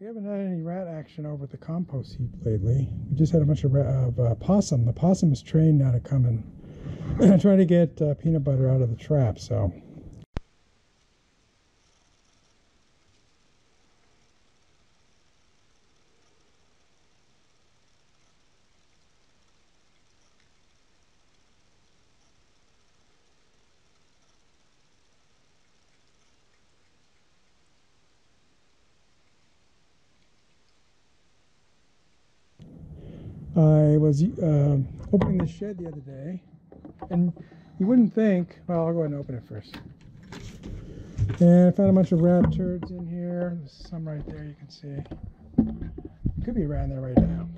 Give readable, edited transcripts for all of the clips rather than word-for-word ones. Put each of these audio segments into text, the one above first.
We haven't had any rat action over at the compost heap lately. We just had a bunch of possum. The possum is trained now to come and try to get peanut butter out of the trap. So I was opening the shed the other day, and you wouldn't think, well, I'll go ahead and open it first. And I found a bunch of rat turds in here. There's some right there, you can see. It could be a rat in there right now.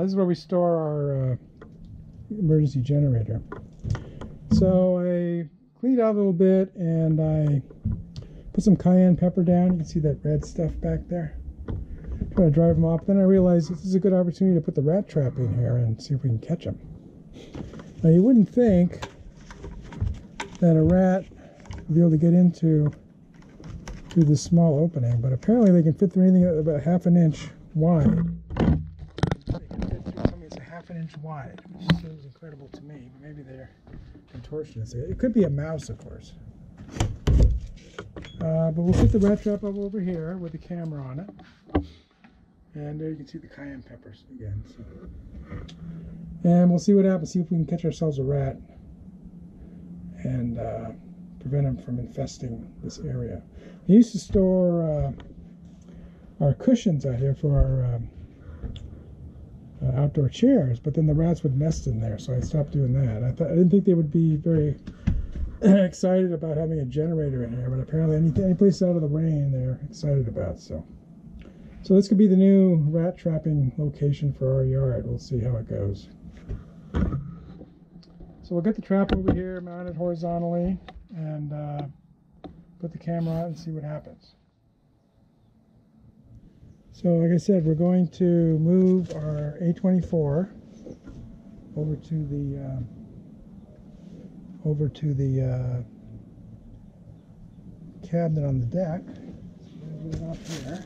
This is where we store our emergency generator. So I cleaned out a little bit, and I put some cayenne pepper down. You can see that red stuff back there. Trying to drive them off. Then I realized this is a good opportunity to put the rat trap in here and see if we can catch them. Now you wouldn't think that a rat would be able to get into through this small opening, but apparently they can fit through anything about ½ an inch wide. They can fit through something that's ½ an inch wide, which seems incredible to me, but maybe they're contortionists. It could be a mouse, of course. But we'll put the rat trap up over here with the camera on it. And there you can see the cayenne peppers again. So. And we'll see what happens, see if we can catch ourselves a rat and prevent them from infesting this area. We used to store our cushions out here for our outdoor chairs, but then the rats would nest in there, so I stopped doing that. I didn't think they would be very excited about having a generator in here, but apparently any place out of the rain they're excited about. So this could be the new rat trapping location for our yard. We'll see how it goes. So we'll get the trap over here mounted horizontally and put the camera on and see what happens. So like I said, we're going to move our A24 over to the cabinet on the deck. Move it up here.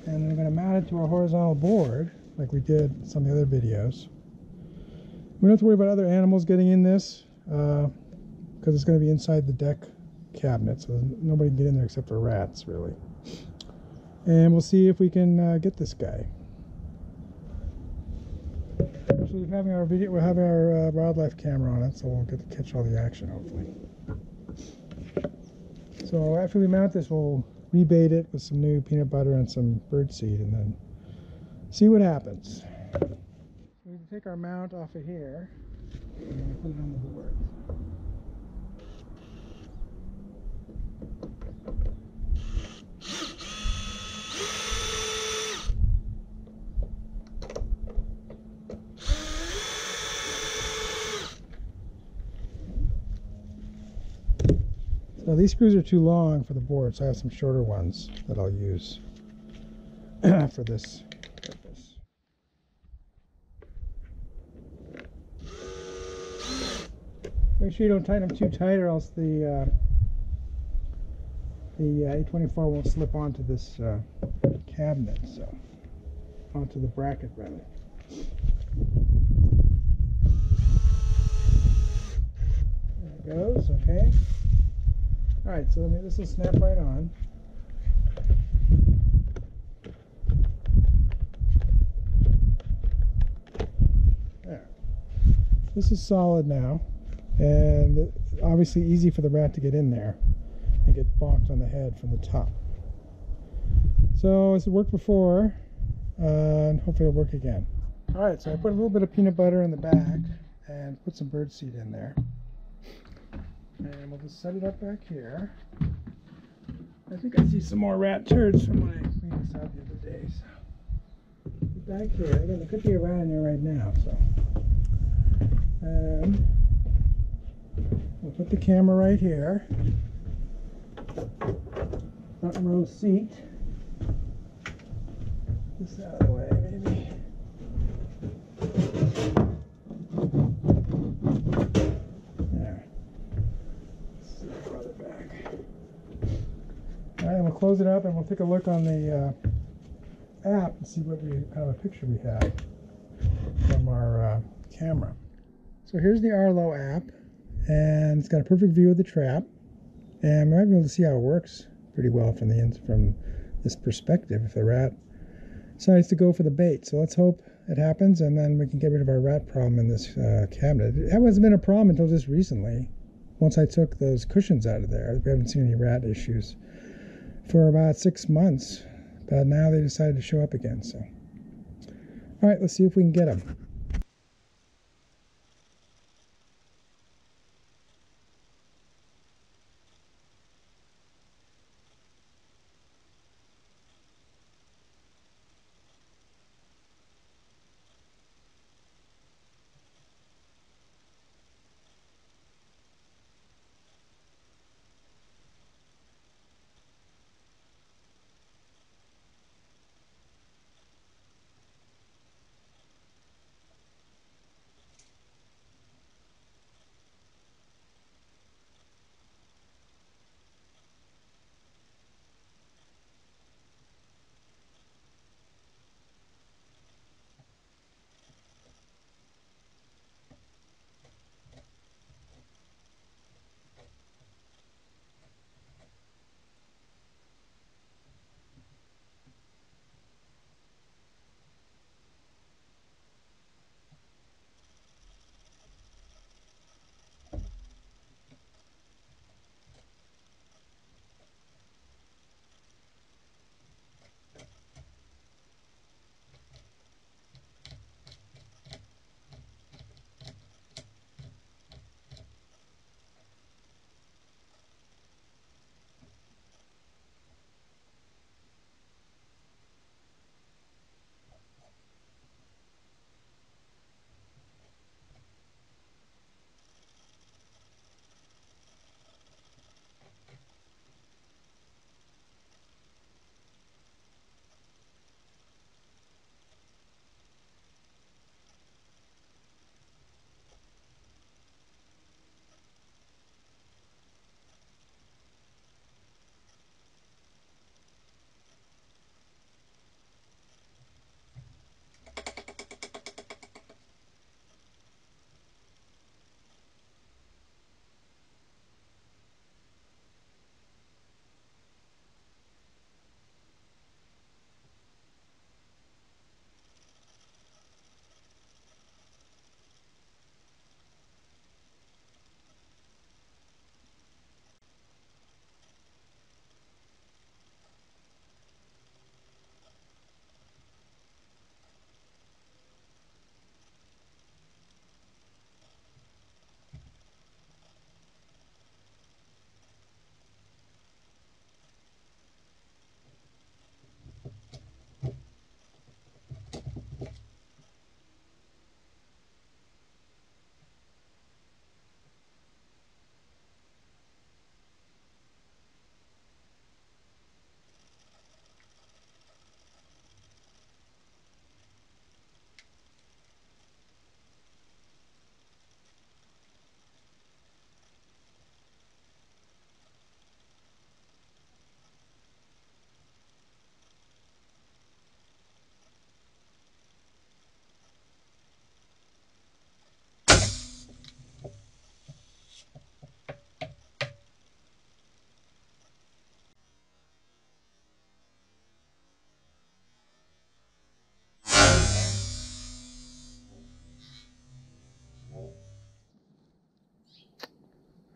And then we're going to mount it to our horizontal board, like we did in some of the other videos. We don't have to worry about other animals getting in this, because it's going to be inside the deck cabinet, so nobody can get in there except for rats, really. And we'll see if we can get this guy. So we're having our wildlife camera on it, so we'll get to catch all the action, hopefully. So after we mount this, we'll rebait it with some new peanut butter and some birdseed, and then see what happens. We can take our mount off of here and put it on the board. So these screws are too long for the board, so I have some shorter ones that I'll use for this purpose. Make sure you don't tighten them too tight, or else the A24 won't slip onto this cabinet, so onto the bracket rather. There it goes. Okay. Alright, so this will snap right on. There. This is solid now, and obviously easy for the rat to get in there and get bonked on the head from the top. So it's worked before, and hopefully it'll work again. Alright, so I put a little bit of peanut butter in the bag and put some birdseed in there. And we'll just set it up back here. I think I see some more rat turds from when I cleaned this out the other day. So back here, again, there could be a rat in there right now. So, and we'll put the camera right here, front row seat. This out of the way, maybe. we'll close it up and we'll take a look on the app and see what kind of a picture we have from our camera. So here's the ARLO app, and it's got a perfect view of the trap, and we might be able to see how it works pretty well from this perspective if the rat decides to go for the bait. So let's hope it happens, and then we can get rid of our rat problem in this cabinet. It hasn't been a problem until just recently. Once I took those cushions out of there, we haven't seen any rat issues for about 6 months, but now they decided to show up again. So, all right, let's see if we can get them.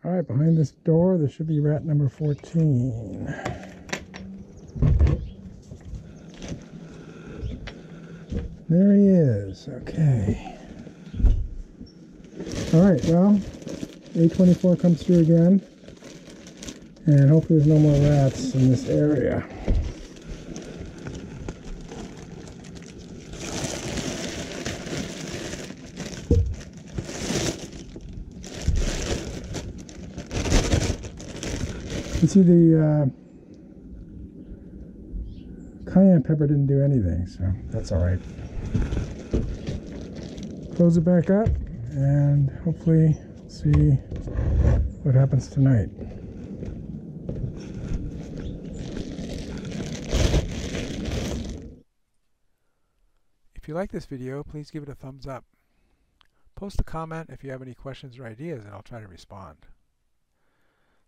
All right, behind this door, there should be rat number 14. There he is. Okay. All right, well, A24 comes through again, and hopefully there's no more rats in this area. You see the cayenne pepper didn't do anything, so that's all right. Close it back up and hopefully see what happens tonight. If you like this video, please give it a thumbs up. Post a comment if you have any questions or ideas, and I'll try to respond.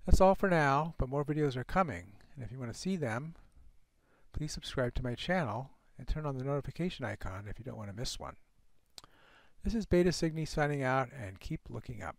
That's all for now, but more videos are coming, and if you want to see them, please subscribe to my channel and turn on the notification icon if you don't want to miss one. This is Beta Cygni signing out, and keep looking up.